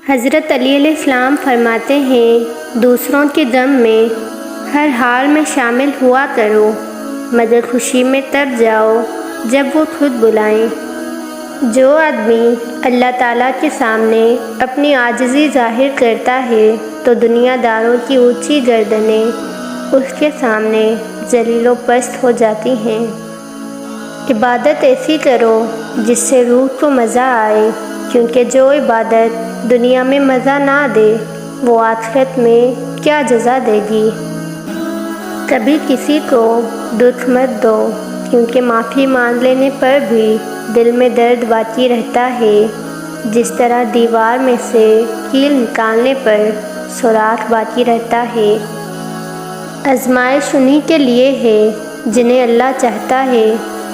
حضرت علی علیہ السلام فرماتے ہیں، دوسروں کے غم میں ہر حال میں شامل ہوا کرو، مگر خوشی میں تب جاؤ جب وہ خود بلائیں۔ جو آدمی اللہ تعالیٰ کے سامنے اپنی عاجزی ظاہر کرتا ہے تو دنیا داروں کی اونچی گردنیں اس کے سامنے ذلیل و پست ہو جاتی ہیں۔ عبادت ایسی کرو جس سے روح کو مزہ آئے، کیونکہ جو عبادت دنیا میں مزہ نہ دے وہ آخرت میں کیا جزا دے گی۔ کبھی کسی کو دکھ مت دو، کیونکہ معافی مانگ لینے پر بھی دل میں درد باقی رہتا ہے، جس طرح دیوار میں سے کیل نکالنے پر سوراخ باقی رہتا ہے۔ آزمائش انہی کے لیے ہے جنہیں اللہ چاہتا ہے،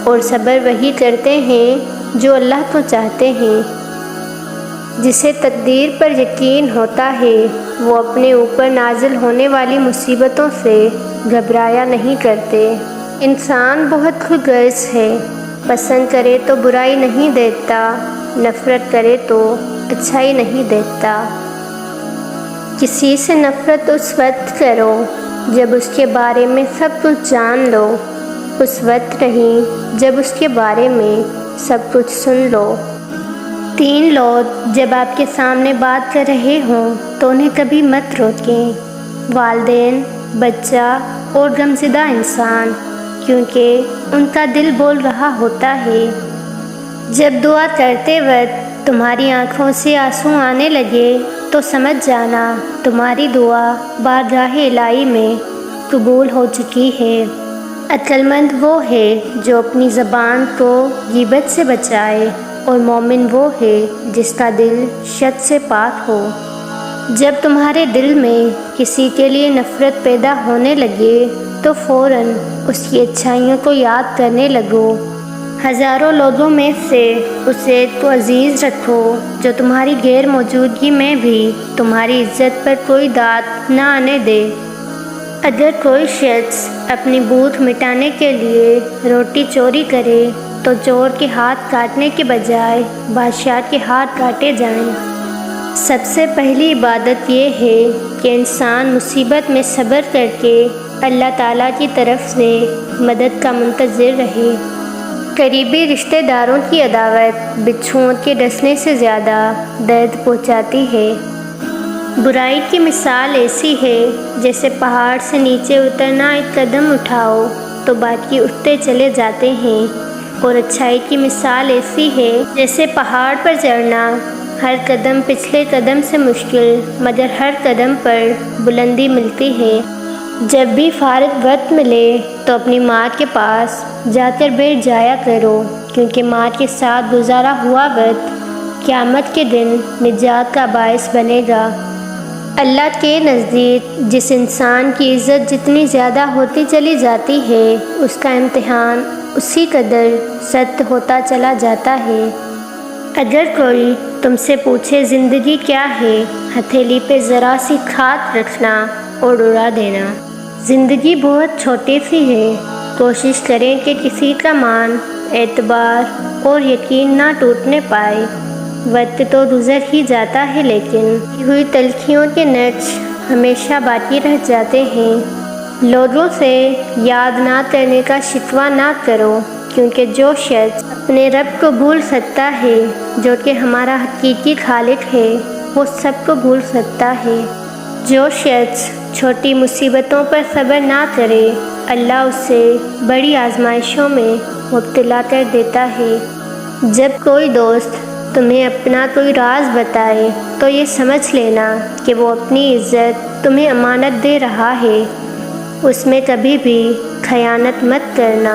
اور صبر وہی کرتے ہیں جو اللہ کو چاہتے ہیں۔ جسے تقدیر پر یقین ہوتا ہے وہ اپنے اوپر نازل ہونے والی مصیبتوں سے گھبرایا نہیں کرتے۔ انسان بہت خود غرض ہے، پسند کرے تو برائی نہیں دیکھتا، نفرت کرے تو اچھائی نہیں دیکھتا۔ کسی سے نفرت اس وقت کرو جب اس کے بارے میں سب کچھ جان لو، اس وقت نہیں جب اس کے بارے میں سب کچھ سن لو۔ 3 لوگ جب آپ کے سامنے بات کر رہے ہوں تو انہیں کبھی مت روکیں، والدین، بچہ اور غمزدہ انسان، کیونکہ ان کا دل بول رہا ہوتا ہے۔ جب دعا کرتے وقت تمہاری آنکھوں سے آنسو آنے لگے تو سمجھ جانا تمہاری دعا بارگاہ الہی میں قبول ہو چکی ہے۔ عقل مند وہ ہے جو اپنی زبان کو غیبت سے بچائے، اور مومن وہ ہے جس کا دل شک سے پاک ہو۔ جب تمہارے دل میں کسی کے لیے نفرت پیدا ہونے لگے تو فوراً اس کی اچھائیوں کو یاد کرنے لگو۔ ہزاروں لوگوں میں سے اس ایک کو عزیز رکھو جو تمہاری غیر موجودگی میں بھی تمہاری عزت پر کوئی داغ نہ آنے دے۔ اگر کوئی شخص اپنی بھوک مٹانے کے لیے روٹی چوری کرے تو چور کے ہاتھ کاٹنے کے بجائے بادشاہ کے ہاتھ کاٹے جائیں۔ سب سے پہلی عبادت یہ ہے کہ انسان مصیبت میں صبر کر کے اللہ تعالیٰ کی طرف سے مدد کا منتظر رہے۔ قریبی رشتہ داروں کی عداوت بچھوؤں کے ڈسنے سے زیادہ درد پہنچاتی ہے۔ برائی کی مثال ایسی ہے جیسے پہاڑ سے نیچے اترنا، ایک قدم اٹھاؤ تو باقی اٹھتے چلے جاتے ہیں، اور اچھائی کی مثال ایسی ہے جیسے پہاڑ پر چڑھنا، ہر قدم پچھلے قدم سے مشکل مگر ہر قدم پر بلندی ملتی ہے۔ جب بھی فارغ وقت ملے تو اپنی ماں کے پاس جا کر بیٹھ جایا کرو، کیونکہ ماں کے ساتھ گزارا ہوا وقت قیامت کے دن نجات کا باعث بنے گا۔ اللہ کے نزدیک جس انسان کی عزت جتنی زیادہ ہوتی چلی جاتی ہے، اس کا امتحان اسی قدر سخت ہوتا چلا جاتا ہے۔ اگر کوئی تم سے پوچھے زندگی کیا ہے، ہتھیلی پہ ذرا سی کھاد رکھنا اور اڑا دینا۔ زندگی بہت چھوٹی سی ہے، کوشش کریں کہ کسی کا مان، اعتبار اور یقین نہ ٹوٹنے پائے۔ وقت تو گزر ہی جاتا ہے، لیکن کی ہوئی تلخیوں کے نقش ہمیشہ باقی رہ جاتے ہیں۔ لوگوں سے یاد نہ کرنے کا شکوہ نہ کرو، کیونکہ جو شخص اپنے رب کو بھول سکتا ہے جو کہ ہمارا حقیقی خالق ہے، وہ سب کو بھول سکتا ہے۔ جو شخص چھوٹی مصیبتوں پر صبر نہ کرے، اللہ اسے بڑی آزمائشوں میں مبتلا کر دیتا ہے۔ جب کوئی دوست تمہیں اپنا کوئی راز بتائے تو یہ سمجھ لینا کہ وہ اپنی عزت تمہیں امانت دے رہا ہے، اس میں کبھی بھی خیانت مت کرنا۔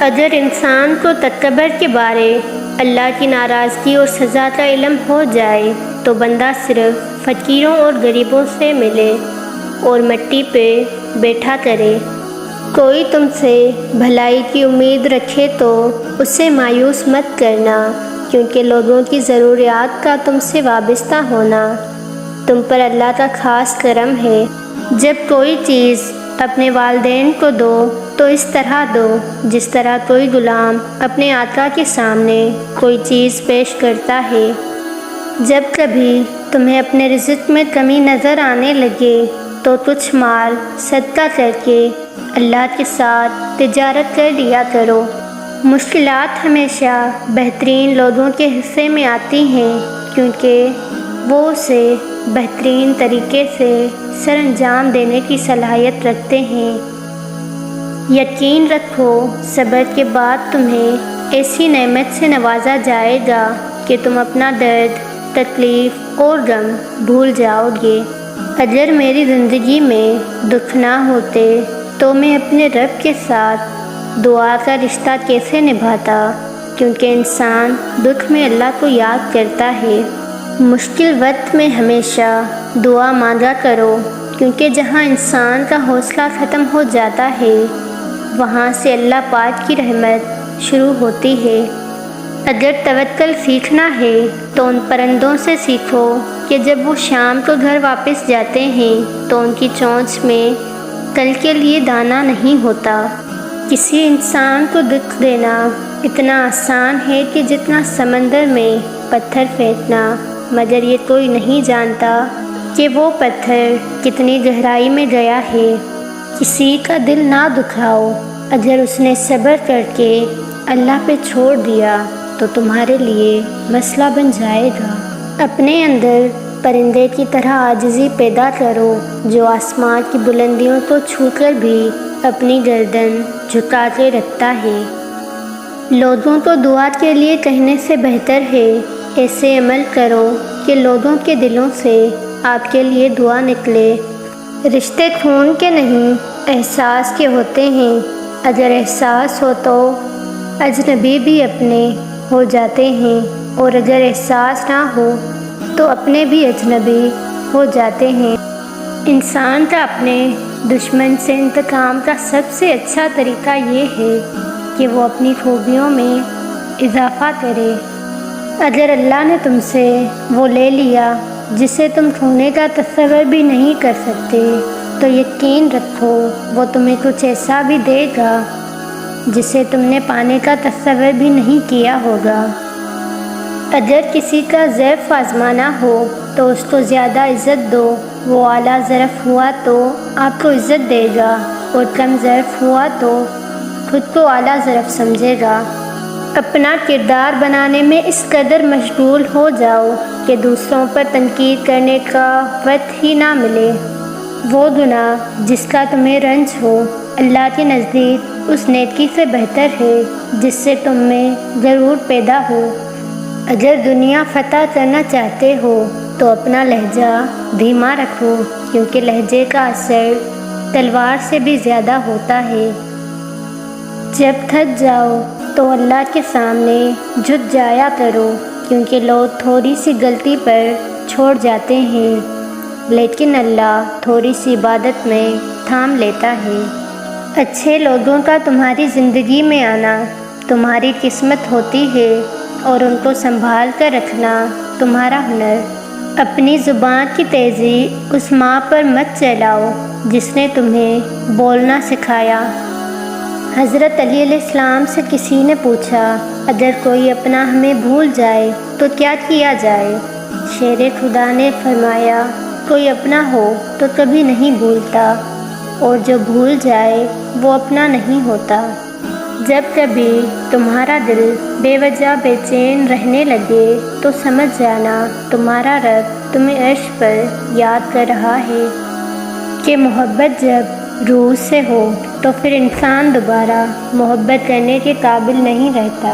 اگر انسان کو تکبر کے بارے اللہ کی ناراضگی اور سزا کا علم ہو جائے تو بندہ صرف فقیروں اور غریبوں سے ملے اور مٹی پہ بیٹھا کرے۔ کوئی تم سے بھلائی کی امید رکھے تو اسے مایوس مت کرنا، کیونکہ لوگوں کی ضروریات کا تم سے وابستہ ہونا تم پر اللہ کا خاص کرم ہے۔ جب کوئی چیز اپنے والدین کو دو تو اس طرح دو جس طرح کوئی غلام اپنے آقا کے سامنے کوئی چیز پیش کرتا ہے۔ جب کبھی تمہیں اپنے رزق میں کمی نظر آنے لگے تو کچھ مال صدقہ کر کے اللہ کے ساتھ تجارت کر لیا کرو۔ مشکلات ہمیشہ بہترین لوگوں کے حصے میں آتی ہیں کیونکہ وہ اسے بہترین طریقے سے سر انجام دینے کی صلاحیت رکھتے ہیں۔ یقین رکھو صبر کے بعد تمہیں ایسی نعمت سے نوازا جائے گا کہ تم اپنا درد، تکلیف اور غم بھول جاؤ گے۔ اگر میری زندگی میں دکھ نہ ہوتے تو میں اپنے رب کے ساتھ دعا کا رشتہ کیسے نبھاتا، کیونکہ انسان دکھ میں اللہ کو یاد کرتا ہے۔ مشکل وقت میں ہمیشہ دعا مانگا کرو کیونکہ جہاں انسان کا حوصلہ ختم ہو جاتا ہے وہاں سے اللہ پاک کی رحمت شروع ہوتی ہے۔ اگر توکل سیکھنا ہے تو ان پرندوں سے سیکھو کہ جب وہ شام کو گھر واپس جاتے ہیں تو ان کی چونچ میں کل کے لیے دانہ نہیں ہوتا۔ کسی انسان کو دکھ دینا اتنا آسان ہے کہ جتنا سمندر میں پتھر پھینکنا، مگر یہ کوئی نہیں جانتا کہ وہ پتھر کتنی گہرائی میں گیا ہے۔ کسی کا دل نہ دکھاؤ، اگر اس نے صبر کر کے اللہ پہ چھوڑ دیا تو تمہارے لیے مسئلہ بن جائے گا۔ اپنے اندر پرندے کی طرح عاجزی پیدا کرو جو آسمان کی بلندیوں کو چھو کر بھی اپنی گردن جھکا کے رکھتا ہے۔ لوگوں کو دعا کے لیے کہنے سے بہتر ہے ایسے عمل کرو کہ لوگوں کے دلوں سے آپ کے لیے دعا نکلے۔ رشتے خون کے نہیں احساس کے ہوتے ہیں، اگر احساس ہو تو اجنبی بھی اپنے ہو جاتے ہیں، اور اگر احساس نہ ہو تو اپنے بھی اجنبی ہو جاتے ہیں۔ انسان کا اپنے دشمن سے انتقام کا سب سے اچھا طریقہ یہ ہے کہ وہ اپنی خوبیوں میں اضافہ کرے۔ اگر اللہ نے تم سے وہ لے لیا جسے تم کھونے کا تصور بھی نہیں کر سکتے تو یقین رکھو وہ تمہیں کچھ ایسا بھی دے گا جسے تم نے پانے کا تصور بھی نہیں کیا ہوگا۔ اگر کسی کا ضعف آزمانا ہو تو اس کو زیادہ عزت دو، وہ اعلیٰ ظرف ہوا تو آپ کو عزت دے گا، اور کم ظرف ہوا تو خود کو اعلیٰ ظرف سمجھے گا۔ اپنا کردار بنانے میں اس قدر مشغول ہو جاؤ کہ دوسروں پر تنقید کرنے کا وقت ہی نہ ملے۔ وہ گناہ جس کا تمہیں رنج ہو اللہ کے نزدیک اس نیکی سے بہتر ہے جس سے تم میں غرور پیدا ہو۔ اگر دنیا فتح کرنا چاہتے ہو تو اپنا لہجہ دھیما رکھو کیونکہ لہجے کا اثر تلوار سے بھی زیادہ ہوتا ہے۔ جب تھک جاؤ تو اللہ کے سامنے جھک جایا کرو کیونکہ لوگ تھوڑی سی غلطی پر چھوڑ جاتے ہیں لیکن اللہ تھوڑی سی عبادت میں تھام لیتا ہے۔ اچھے لوگوں کا تمہاری زندگی میں آنا تمہاری قسمت ہوتی ہے اور ان کو سنبھال کر رکھنا تمہارا ہنر۔ اپنی زبان کی تیزی اس ماں پر مت چلاؤ جس نے تمہیں بولنا سکھایا۔ حضرت علی علیہ السلام سے کسی نے پوچھا اگر کوئی اپنا ہمیں بھول جائے تو کیا کیا جائے؟ شیر خدا نے فرمایا کوئی اپنا ہو تو کبھی نہیں بھولتا، اور جو بھول جائے وہ اپنا نہیں ہوتا۔ جب کبھی تمہارا دل بے وجہ بے چین رہنے لگے تو سمجھ جانا تمہارا رب تمہیں عرش پر یاد کر رہا ہے کہ محبت جب روح سے ہو تو پھر انسان دوبارہ محبت کرنے کے قابل نہیں رہتا۔